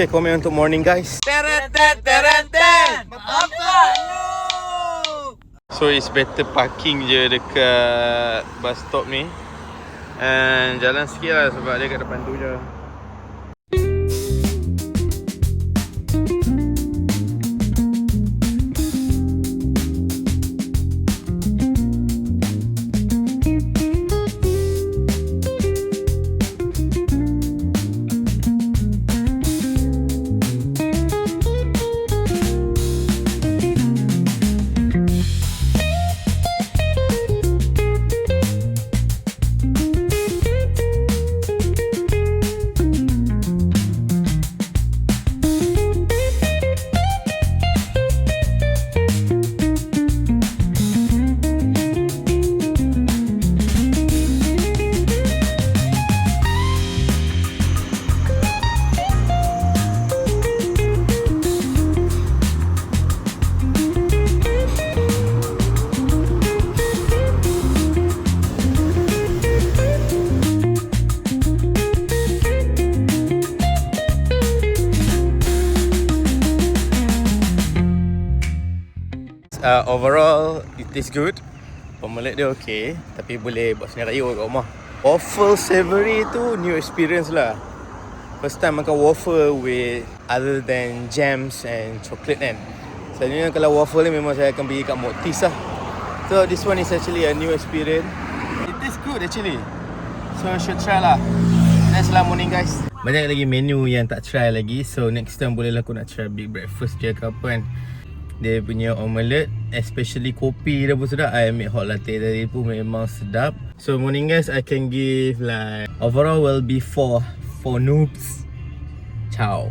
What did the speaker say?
Okay, komen untuk morning guys. So it's better parking je dekat bus stop ni. And jalan sikit lah sebab dia kat depan tu je. Overall, it tastes good. Omelette dia okay, tapi boleh buat sendiri raya kat rumah. Waffle savory tu new experience lah. First time makan waffle with other than jams and chocolate kan. Selalunya kalau waffle ni memang saya akan pergi kat Motis lah. So this one is actually a new experience. It tastes good actually. So should try lah. That's lah morning guys. Banyak lagi menu yang tak try lagi. So next time boleh lah aku nak try big breakfast je ke apa kan. Dia punya omelette, especially kopi dia pun sedap. I ambil hot latte tadi pun memang sedap. So morning guys, I can give like overall will be 4 noobs. Ciao.